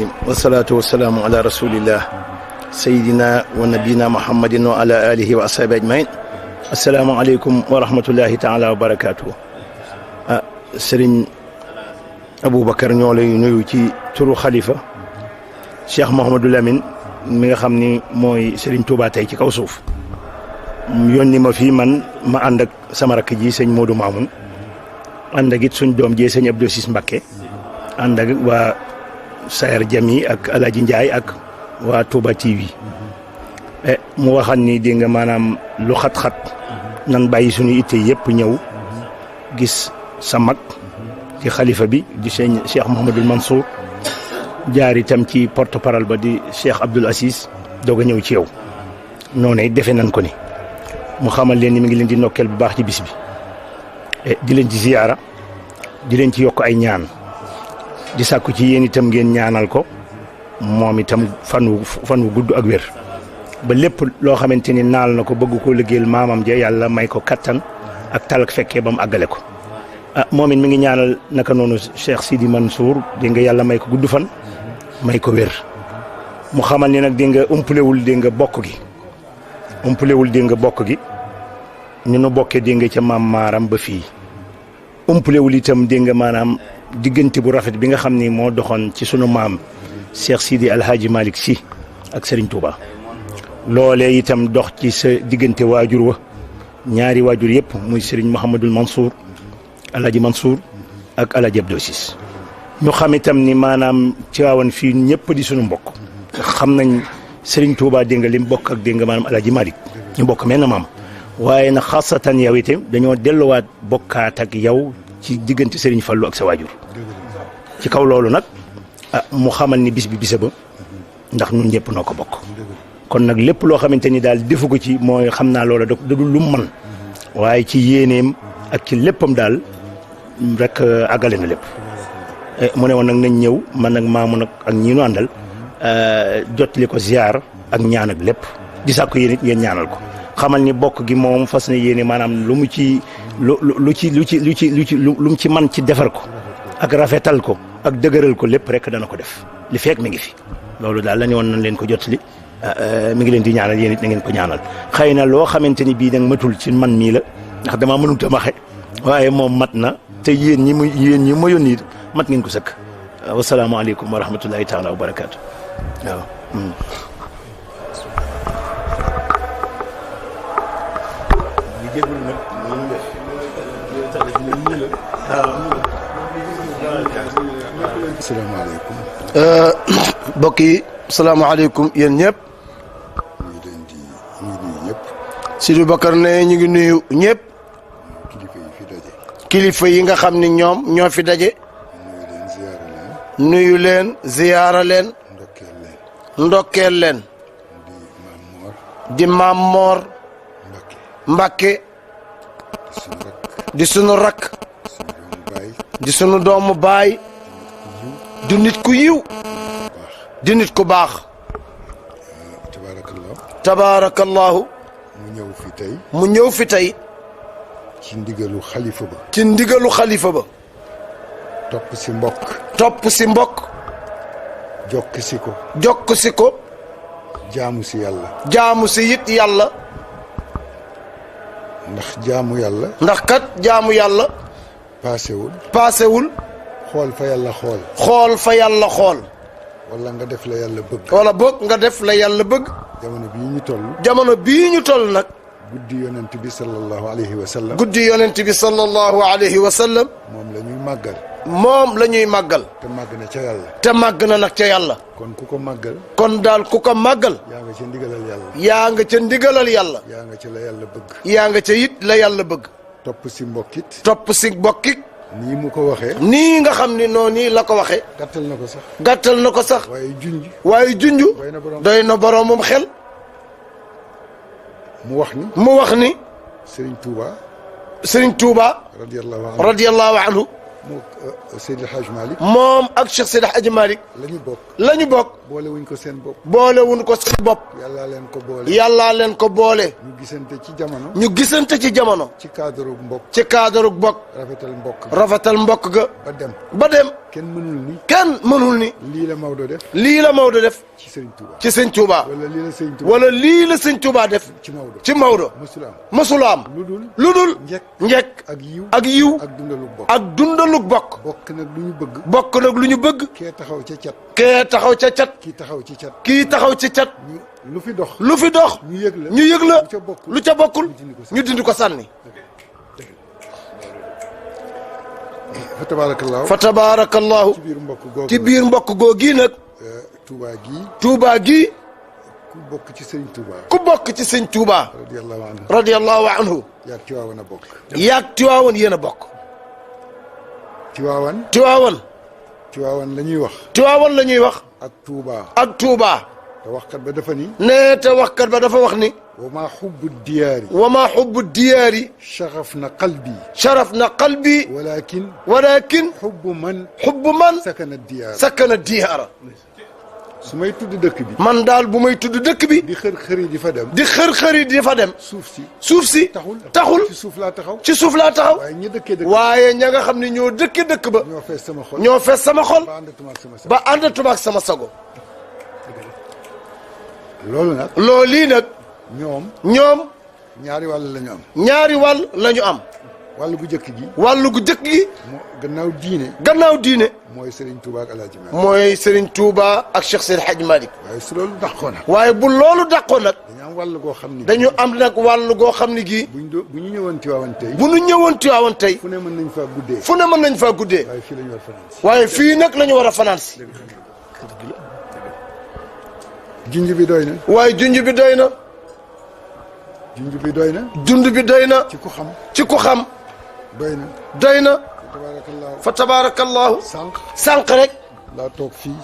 wasalaatu wasalaamu ala rasulillah sayidina wa nabina muhammadin wa ala alihi wa ashabi ajmain assalaamu aleykum wa rahmatullahi taala wa barakatuh. Sëriñ Aboubacar ñoo lay nuyu ci turu xalifa Cheikh Mouhamadou Lamine mi nga xam ni mooy Sëriñ Touba tey ci kaw suuf yónni ma fii man ma ànd ak sama rakk ji sëñ Modou Mamoun ànd ak it suñ doom jee sëñ Abdou Sis Mbacké ànd ak waa Sayar Jami ak Alaaji Njaay ak waa Touba TV mu waxan ni dégg nga maanaam lu xat-xat nan bàyyi suñu itte yëpp ñëw gis sa mag ci xalifa bi di sëñ Cheikh Mouhamadul Mansour jaar itam ci porte-parole ba di Cheikh Abdoul Aziz doog a ñëw ci yow noonu defe nañ ko ni mu xamal leen ni mi ngi leen di nokkeel bu baax ci bis bi di leen ci ziyaara di leen ci yokk ay ñaan di sàkku ci yéen itam ngeen ñaanal ko moom itam fan wu gudd ak wér ba lépp loo xamante ni naal na ko bëgg koo liggéeyal maamam ja yàlla may ko kattan ak tal ak fekkee ba mu àggale ko. moom it mi ngi ñaanal naka noonu Cheikh Sidi Mansour di nga yàlla may ko gudd fan may ko wér mu xamal ni nag di nga umpalewul di nga bokk gi ni nu bokkee di nga ca maam maaram ba fii umpalewul itam di nga maanaam diggante bu rafet bi nga xam ni moo doxoon ci sunu maam Cheikh Sidi Alhaji Malick Sy ak Serigne Touba loolee itam dox ci sa diggante waajur wa ñaari waajur yëpp muy Serigne Mouhamadul Mansour Alhaji Mansour ak Alhaji Abdou Sis ñu xam itam ni maanaam Tiwaawan fii ñëpp di sunu mbokk xam nañ Serigne Touba dégg nga lim bokk ak dégg nga maanaam Alhaji Malick ñu bokk mel na maam waaye nag xasatan yow itam dañoo delluwaat bokkaat ak yow ci diggante Serigne Fallou ak sa waajur ci kaw loolu nag mu xamal ni bis bi bisa ba ndax ñun ñëpp noo ko bokk kon nag lépp loo xamante ni daal defu ko ci mooy xam naa loola da dul lu man waaye ci yéeneem ak ci léppam daal rek àggale na lépp mu ne woon nag nañ ñëw man nag maamu nag ak ñi nu àndal jotali ko ziar ak ñaan ak lépp di sàkku yéen it ngeen ñaanal ko xamal ni bokk gi moom fas na yéene maanaam lu mu ci man ci defar ko ak rafetal ko ak dëgëral ko lépp rek dana ko def li fekk mi ngi fi loolu daal la ñu woon nañ leen ko jotali mi ngi leen di ñaanal yéen it na ngeen ko ñaanal xëy na loo xamante ni bii nag matul ci man mii la ndax damaa mënut a maxe waaye moom mat na te yéen ñi ma yónni mat ngeen ko sëkk wasalaamaaleykum wa rahmatullahi taala wa barakaatu waaw. asalaamaaleykum. mbokk yi salaamaaleykum yéen ñëpp. ñu ngi leen di nuyu ñëpp. Sidou Bakar ne ñu ngi nuyu ñëpp. kilifa yi fi daje. kilifa yi nga xam ni ñoom ñoo fi daje. nuyu leen ziyaara leen. nuyu leen ziyaara leen. ndokkeel leen. ndokkeel leen. di Maam Moor. di Maam Moor. Mbakke. di sunu rakk. di sunu doomu baay. di nit ku yiw. di nit ku baax. tabaarakallahu. mu ñëw fi tey. ci ndigalu xalifa ba. topp si mbokk. jokk si ko. jaamu si yàlla. jaamu si it yàlla. ndax jaamu yàlla. ndax kat jaamu yàlla. paasewul. xool fa yàlla xool. xool fa yàlla xool. wala nga def la yàlla bëgg. wala boog nga def la yàlla bëgg. jamono bii ñu toll nag. guddi yonent bi sallallahu alayhi wa sallam. moom la ñuy màggal. te màgg na ca yàlla. te màgg na nag ca yàlla. kon ku ko màggal. kon daal ku ko màggal. yaa nga ca ndigalal yàlla. yaa nga ca ndigalal yàlla. yaa nga ca la yàlla bëgg. yaa nga ca it la yàlla bëgg. topp si mbokkit. nii mu ko waxee. nii nga xam ni noonu la ko waxee. gàttal na ko sax. waaye junj. doy na boroomam xel. mu wax ni. Serigne Touba. radiyallahu anhu. Seydi Hadj Malick. moom ak Cheikh Seydi Hadj Malick. la ñu bokk. boolewuñ ko seen bopp. yàllaa leen ko boole. ñu gisante ci jamono. ci cadre bokk. rafetal mbokk ga. ba dem. kenn mënul ni. kenn mënul ni. lii la Maodo def. lii la Maodo def. ci Sëriñ Touba. ci sëñ Touba. wala lii la Sëriñ Touba. wala lii la sëñ Touba def. ci Maodo. ci Maodo. mësul am. mësula am. lu dul. njëkk. ak yiw. ak yiw. ak dundalug bokk. ak dundalug bokk. bokk nag lu ñu bëgg. bokk nag lu ñu bëgg. kee taxaw ca cat. kee taxaw ca cat. kii taxaw ci cat. kii taxaw ci cat. lu fi dox. lu fi dox. ñu yëg la. ñu yëg la. lu ca bokkul. ñu dindi ko sànni. fa tabaarakallaahu. fa tabaarakallaahu. ci biir mbokk googu. ci biir mbokk googu nag. Touba gii. Touba gii. ku bokk ci sëñ Touba. ku bokk ci sëñ Touba. radiyallahu anhu. radiyallahu anhu. yaag Tiwaawan a bokk. yaag Tiwaawan yéen a bokk. Tiwaawan. Tiwaawan. Tiwaawan la ñuy wax. Tiwaawan la ñuy wax. ak Touba. ak Touba. te waxkat ba dafa ni. nee te waxkat ba dafa wax ni. wa maa xubbu diyaari. wa maa xubbu diyaari. sharaf na qalbi. sharaf na qalbi. walakin. xubbu man. sakana diyaara. sakana diyaara. su may tudd dëkk bi. man daal bu may tudd dëkk bi. di xër-xëri di fa dem. di xër-xëri di fa dem. suuf si. taxul. ci suuf laa taxaw. ci suuf laa taxaw. waaye ña dëkkee dëkk. waaye ña nga xam ne ñoo dëkkee dëkk ba. ñoo fees sama xol. ñoo fees sama xol. ba àndatuma ak sama sago. ba àndatuma ak sama sago. loolu nag. loolu nag. ñoom. ñaari wàll la ñu am. ñaari wàll la ñu am. wàll gu jëkk gi. wàll gu jëkk gi. gannaaw diine. gannaaw diine. mooy Serigne Touba ak El Hadj Malick. mooy Serigne Touba ak Cheikh Seydi Hadj Malick. waaye su loolu dàqoo nag. waaye bu loolu dàqoo nag. dañu am wàll goo xam ni. dañu am nag wàll goo xam ni gii. bu ñu ñëwoon Tiwaawan tey. bu ñu ñëwoon Tiwaawan tey. fu ne mën nañ faa guddee. fu ne mën nañ faa guddee. waaye fii la ñu war a fanaan si. waaye fii nag la ñu war a fanaan si. junj bi doy na. waaye junj bi doy na. junj bi doy na. junj bi doy na. ci ku xam. ci ku xam. doy na. doy na. tabaarakallaahu. fa tabaarakallaahu. sànq rek.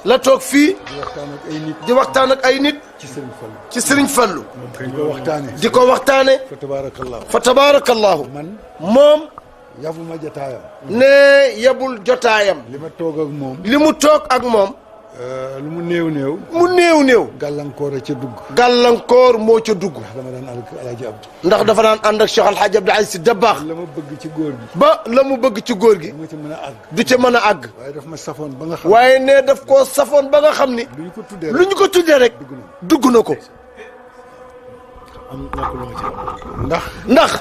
la toog fii. di waxtaan ak ay nit. di waxtaan ak ay nit. ci Serigne Fallou. ci Serigne Fallou. di ko waxtaane. di ko waxtaane. fa tabaarakallaahu. fa tabaarakallaahu. moom. yabuma jotaayam. ne yabul jotaayam. li ma toog ak moom. li mu toog ak moom. lu mu néew néew. mu néew néew. gàllankoor a ca dugg. gàllankoor moo ca dugg. ndax dama daan ànd ak El Hadj Abdou. ndax dafa daan ànd ak Cheikh El Hadj Abdou Aziz Sy Dabakh. la ma bëgg ci góor gi. ba la mu bëgg ci góor gi. du ma ci mën a àgg. du ca mën a àgg. waaye daf ma safoon ba nga xam. waaye ne daf koo safoon ba nga xam ni. lu ñu ko tuddee rek. dugg na ko. ndax.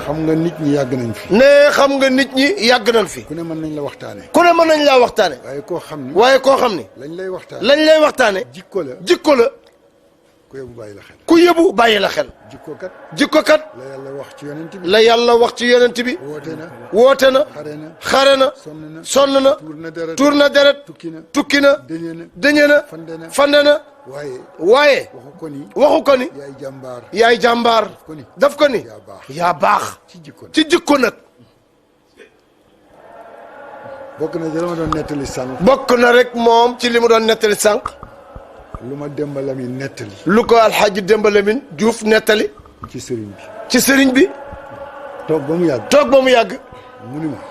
xam nga nit ñi yàgg nañ fi. ne xam nga nit ñi yàgg nañ fi. ku ne mën nañ la waxtaane. ku ne mën nañ laa waxtaane. waaye koo xam ni. waaye koo xam ni. lañ lay waxtaane. lañ lay waxtaane. jikko la. jikko la. ku yóbbu bàyyi la xel. ku yóbbu bàyyi la xel. jikko kat. jikko kat. la yàlla wax ci yonent bi. la yàlla wax ci yonent bi. woote na. woote na. xare na. sonn na. tuur na deret. tukki na. dëñe na. fande na. waaye. waxu ko ni. yaay jàmbaar. yaay jàmbaar. daf ko ni. yaa baax. ci jikko nag. bokk na ci li ma doon nettali sànq. bokk na rek moom ci li mu doon nettali sànq. lu ma Demba Lamine nettali. lu ko alxaaji Demba Lamine Diouf nettali. ci sëriñ bi. ci sëriñ bi. toog ba mu yàgg. toog ba mu yàgg.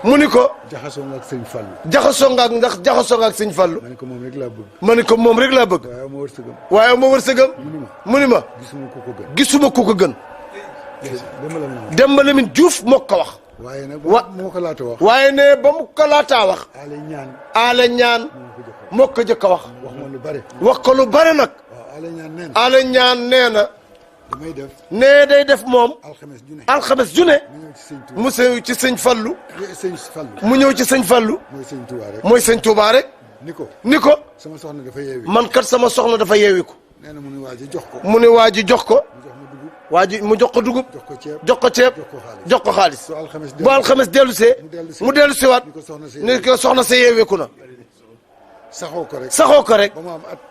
mu ni ko. jaxasoo nga ak sëñ Fallou. jaxasoo nga ak ndax jaxasoo nga ak sëñ Fallou. ma ne ko moom rek laa bëgg. ma ne ko moom rek laa bëgg. waaye ma wërsëgam. mu ni ma. gisuma ku ko gën. gisuma ku ko gën. Demba Lamine Diouf moo ko wax. waaye nag moo ko laata wax. waaye ne ba mu ko laataa wax. aale ñaan. moo ko jëkk a wax. wax ma lu bare. wax ko lu bare nag. aale ñaan nee na. damay def. nee day def moom. alxames ju ne. mu ñëw ci sëñ Fallu. mu ñëw ci sëñ Fallu. mooy sëñ Touba rek. mooy sëñ Touba rek. ni ko. sama soxna dafa yeewi. man kat sama soxna dafa yeewiku. nee na mu ni waa ji jox ko. mu ni waa ji jox ko. waa ji mu jox ko dugub. jox ko ceeb. jox ko xaalis. bu alxames dellu see. mu dellu siwaat. ni ko soxna sa yeeweeku na. saxoo ko rek.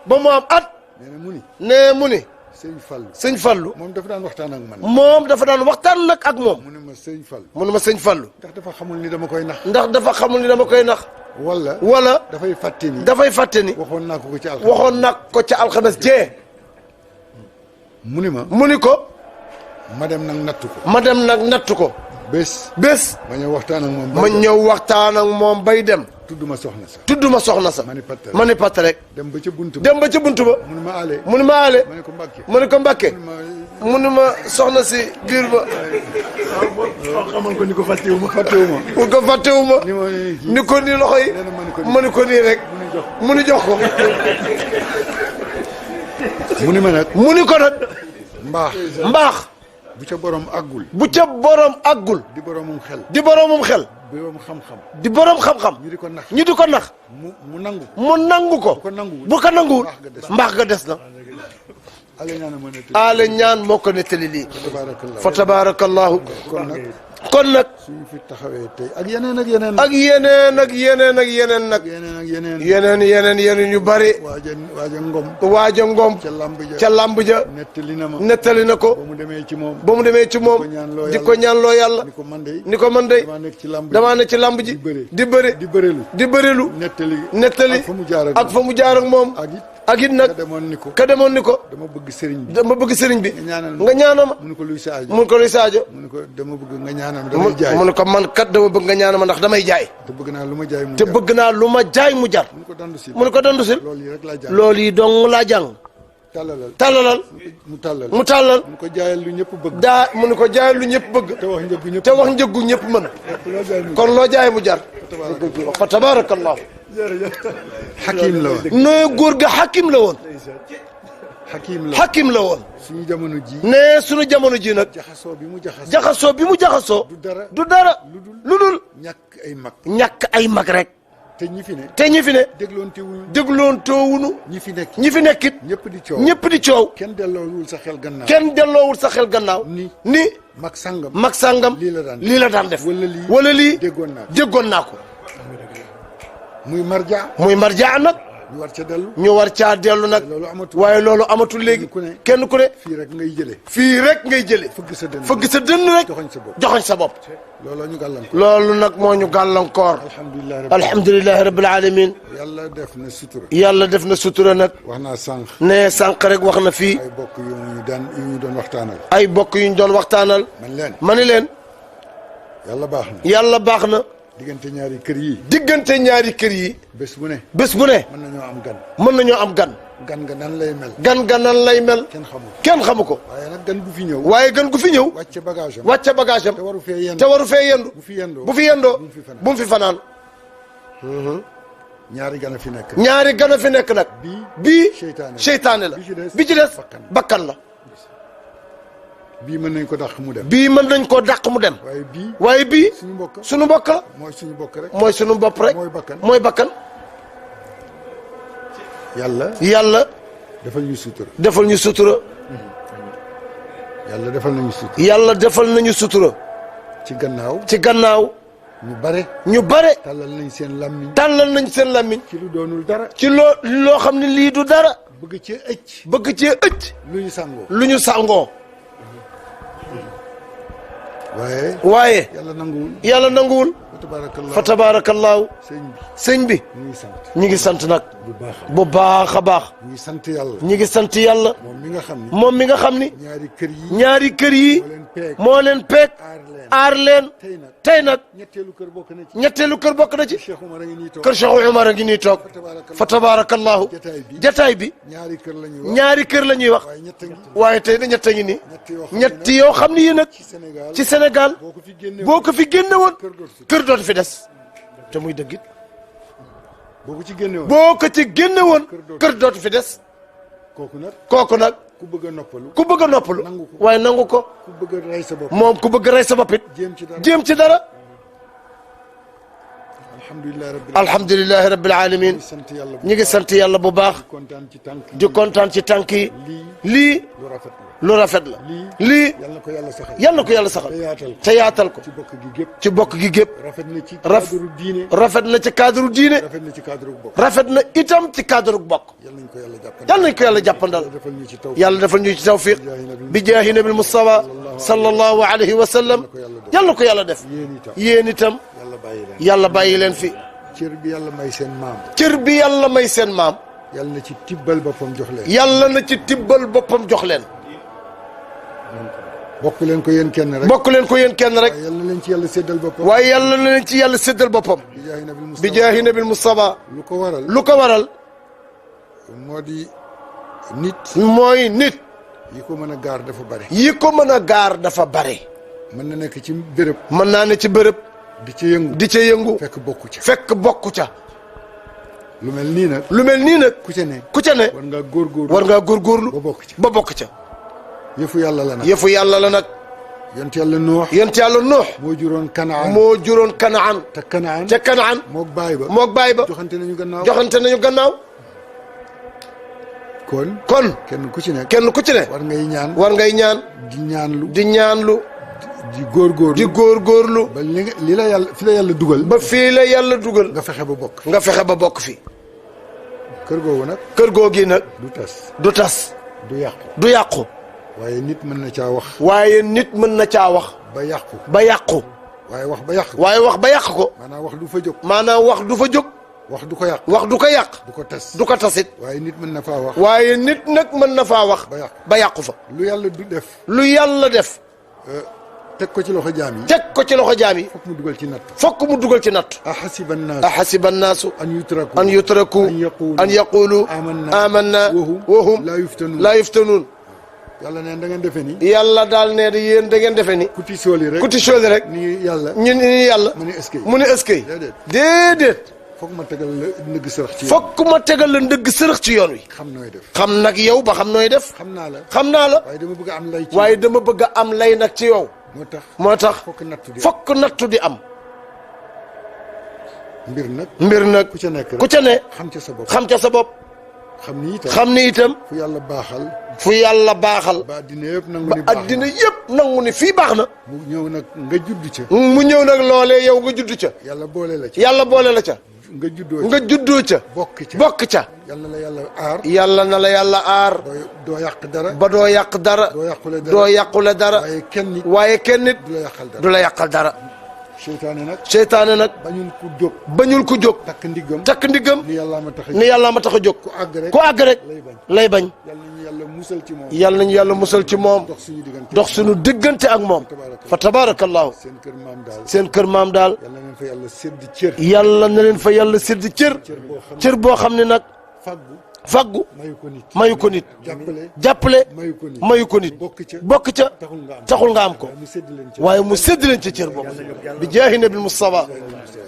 ba mu am at. nee mu ni. sëñ Fallu. moom dafa daan waxtaan ak man. moom dafa daan waxtaan nag ak moom. mu ne ma sëñ Fallu. mu ne ma sëñ Fallu. ndax dafa xamul ni dama koy nax. ndax dafa xamul ni dama koy nax. wala. dafay fàtte ni. dafay fàtte ni. waxoon naa ko ci alxames. waxoon naa ko ca alxames jee. mu ni ma. mu ni ko. ma dem nag nattu ko. ma dem nag nattu ko. bés. ma ñëw waxtaan ak moom. ma ñëw waxtaan ak moom bay dem. tudduma soxna sa. tudduma soxna sa. ma ni patt rek. dem ba ca buntu ba. dem ba ca buntu ba. munu ma aale. munu ma aale. ma ne ko Mbàkke. ma ne ko Mbàkke. munu ma soxna si biir ba. waaw xamal ko ni ko fàttewu ma fàttewu ma. pour ko fàttewu ma. ni ko nii loxo yi. ma ni ko nii rek. mu ni jox ko. mu ni ma nag. mu ni ko nag. mbaax. bu ca borom àggul. bu ca borom àggul. di boromum xel. di boromum xel. borom xam-xam. di borom xam-xam. ñu di ko nax. ñu di ko nax. mu nangu. mu nangu ko. bu ko nanguwul. mbaax ga des na. ale ñaan moo ko nettali lii. fa tabarakallahu. kon nag. suñu fi taxawee tey ak yeneen ak yeneen. ak yeneen ak yeneen ak yeneen nag. yeneen yu bari. waaja ngom. waaja ngom. ca lamb ja. nettali na ko. ba mu demee ci moom. ba mu demee ci moom. di ko ñaan loo yàlla. ni ko man de. damaa nekk ci lamb ji. di bëre. di bërelu. nettali. ak fa mu jaar ak moom. ak it nag. ka demoon ni ko. dama bëgg sëriñ bi. dama bëgg sëriñ bi. nga ñaanal ma. mu ne ko luy sa aajo. mu ne ko luy sa aajo. mu ne ko dama bëgg nga ñaanal ma damay jaay. mu ne ko man kat dama bëgg nga ñaanal ma ndax damay jaay. te bëgg naa lu ma jaay mu jar. te bëgg naa lu ma jaay mu jar. mu ne ko dandu sil. mu ne ko dandu sil. loolu yi rek laa jàng. loolu yi dong laa jàng. tallalal. mu tàllal. mu ko jaayal lu ñëpp bëgg. mu ne ko jaayal lu ñëpp bëgg. te wax njëggu ñëpp mën. kon loo jaay mu jar. fa tabarakallahu. xakim la woon. nee góor ga xakim la woon. xakim la woon. suñu jamono ji. nee suñu jamono ji nag. jaxasoo bi mu jaxasoo. jaxasoo bi mu jaxasoo. du dara lu dul. ñàkk ay mag. ñàkk ay mag rek. te ñi fi ne. dégloonteewuñu. ñi fi nekkit. ñëpp di coow. kenn delloowul sa xel gannaaw. ni. mag sangam. lii la daan def. wala lii. déggoon naa ko. muy marja nag. ñu war caa dellu nag. waaye loolu amatul léegi. kenn ku ne. fii rek ngay jëlee. fëgg sa dënn rek. joxoñ sa bopp. loolu nag moo ñu gàllankoor. alhamdulilah rabbil alamin. yàlla def na sutura nag. wax naa sànq. ne sànq rek wax na fii. ay bokk yu ñu doon waxtaanal. ma ni leen. yàlla baax na. diggante ñaari kër yi. bés bu ne. mën nañoo am gan. gan ga nan lay mel. kenn xamu ko. waaye nag gan gu fi ñëw. wàcce bagage am. te waru fee yendu. bu fi yendoo. bu mu fi fanaan. ñaari gan a fi nekk nag. bii seytaane la. bi ci des bakkan la. bii mën nañ ko dàq mu dem. waaye bii. suñu mbokk la. mooy suñu bopp rek. mooy bakkan. yàlla. defal ñu sutura. yàlla defal nañu sutura. ci gannaaw. ñu bare. tàllal nañ seen lammiñ. ci lu doonul dara. ci loo xam ne lii du dara. bëgg cee ëcc. lu ñu sàngoo. waaye. yàlla nanguwul. fa tabaarakallaahu. sëñ bi. ñi ngi sant nag. bu baax a baax. ñi ngi sant yàlla. moom mi nga xam ni. ñaari kër yi. moo leen peeg. aar leen. tey nag. ñetteelu kër bokk na ci. kër Cheikh Oumar a ngi nii toog. fa tabaarakallaahu. jataay bi. ñaari kër la ñuy wax. waaye tey de ñett a ngi nii. ñetti yoo xam ni yi nag. ci Sénégal boo ko fi génne woon. kër dootu fi des. te muy dëggit. boo ko ci génne woon. kër dootu fi des. kooku nag. ku bëgg a noppalu. waaye nangu ko. moom ku bëgg rey sa bopp it. jéem ci dara. alhamdulilah rabbil alamin. ñi ngi sant yàlla bu baax. di kontaan ci tànk yi. lii. lu rafet la. lii. yal na ko yàlla saxal. te yaatal ko. ci bokk gi gépp. rafet na ci cadre diine. rafet na itam ci cadre bokk. yal nañ ko yàlla jàppandal. yàlla defal ñu ci tawfiq. bi jaahi nabil Mustafa sallallahu alayhi wa sallam. yal na ko yàlla def. yéen itam. yàlla bàyyi leen fi. cër bi yàlla may seen maam. cër bi yàlla may seen maam. yàlla na ci tibbal boppam jox leen. yàlla na ci tibbal boppam jox leen. bokk leen ko yéen kenn rek. bokk leen ko yéen kenn rek. waaye yal na leen ci yàlla séddal boppam. waaye yàlla na leen ci yàlla séddal boppam. bi jaahi nabil Mustafa. lu ko waral. lu ko waral. moo di nit. mooy nit. yi ko mën a gaar dafa bare. yi ko mën a gaar dafa bare. mën na nekk ci béréb. mën naa ne ci bërëb. di ca yëngu. di ca yëngu. fekk bokku ca. fekk bokku ca. lu mel nii nag. lu mel nii nag. ku ca ne. ku ca ne. war ngaa góorgóorlu. war ngaa góorgóorlu. ba bokk ca. ba bokk ca. yëfu yàlla la nag. yëfu yàlla la nag. yonent yàlla Nuux. yonent yàlla Nuux. moo juróon Kanaan. moo juróon Kanaan. te Kanaan. ca Kanaan. moog baay ba. moog baay ba. joxante nañu gannaaw. joxante nañu gannaaw. kon. kon. kenn ku ci nekk. kenn ku ci ne. war ngay ñaan. war ngay ñaan. di ñaanlu. di ñaanlu. di góorgóorlu. di góorgóorlu. ba li la yàlla fi la yàlla dugal. ba fii la yàlla dugal. nga fexe ba bokk. nga fexe ba bokk fi. kër googu nag. kër googi nag. du tas. du tas. du yàqu. du yàqu. waaye nit mën na caa wax. waaye nit mën na caa wax. ba yàqu. ba yàqu. waaye wax ba yàq. waaye wax ba yàq ko. maanaam wax du fa jóg. maanaam wax du fa jóg. wax du ko yàq. wax du ko yàq. du ko tas. du ko tasit. waaye nit mën na faa wax. waaye nit nag mën na faa wax. ba yàqu. ba yàqu fa. lu yàlla du def. lu yàlla def. teg ko ci loxo jaam yi. teg ko ci loxo jaam yi. fokk mu dugal ci natt. fokk mu dugal ci natt. ahasiba annaasu. ahasiba annaasu. an yutraku. an yutraku. an yaqulu. amanna. wa hum laa yuftanuun. laa yuftanuun. yàlla neen da ngeen defe ni. yàlla daal ne de yéen da ngeen defe ni. kuti sooli rek. kuti sooli rek. ni yàlla. ñu ni yàlla. mu ne eskay. mu ne eskay. déedéet. déedéet. fokk ma tegal la ndëgg sërëx ci yoon. fokk ma tegal la ndëgg sërëx ci yoon wi. xam nooy def. xam nag yow ba xam nooy def. xam naa la. xam naa la. waaye dama bëgg a am lay ci. waaye dama bëgg a am lay nag ci yow. moo tax. moo tax fokk nattu di. fokk nattu di am. mbir nag. mbir nag ku ca nekk rek. ku ca ne. xam ca sa bopp. xam ca sa bopp. xam ni itam. xam ni itam. fu yàlla baaxal. fu yàlla baaxal. ba addina yëpp nangu ba ni baax na. addina yëpp nangu ni fii baax na. mu ñëw nag nga judd ca. mu ñëw nag loolee yow nga judd ca. yàlla boole la ca. yàlla boole la ca. nga juddoo ca. nga juddoo ca. bokk ca. bokk ca. yàlla na la yàlla aar. yàlla na la yàlla aar. doo yàq dara. ba doo yàq dara. doo yàqule dara. doo yàqule dara. waaye kenn nit. waaye kenn nit. du la yàqal dara. du la yàqal dara. seytaane nag. seytaane nag. bañul ku jóg. bañul ku jóg. takk ndiggam. takk ndiggam. ni yàlla ma tax a ni yàlla ma tax a jóg. ku àgg rek. ku àgg rek. lay bañ. lay bañ. yàlla nañu yàlla musal ci moom. yàlla nañu yàlla musal ci moom. dox suñu diggante. dox suñu diggante ak moom. fa tabaarakallaahu. seen kër maam daal. seen kër maam daal. yàlla na leen fa yàlla sédd cër. yàlla na leen fa yàlla sédd cër. cër boo xam ne nag. faggu. faggu. mayu ko nit. mayu ko nit. jàppale. jàppale. mayu ko nit. mayu ko nit. bokk ca. bokk ca. taxul nga am. taxul nga am ko. mu sédd leen cër. waaye mu sédd leen ci cër boobu. bi jaahi nabil Mustafa.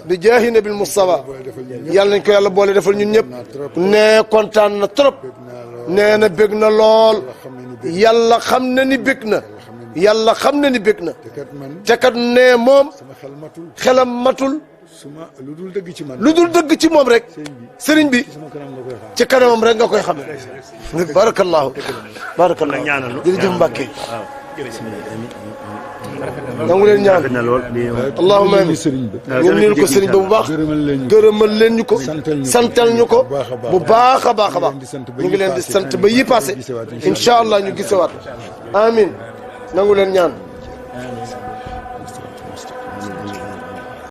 bi jaahi nabil Mustafa. yàlla nañ ko yàlla boole defal ñun ñëpp. nee kontaan na trop. nee na bég na lool. yàlla xam na ni bég na. yàlla xam na ni bég na. te kat man. te kat nee moom. sama xel matul. xelam matul. su ma lu dul dëgg ci man. lu dul dëgg ci moom rek. sëriñ bi. sama kanam nga koy xam. ci kanamam rek nga koy xamee. barakallahu. barakallahu. jërëjëf Mbàkke. nangu leen ñaan. allahumma amiin. ñu neen ko sëriñ ba bu baax. gërëmal leen ñu ko. santal ñu ko. bu baax a baax a baax. ñu ngi leen di sant ba yi passé. incha allah ñu gisewaat. amiin. nangu leen ñaan.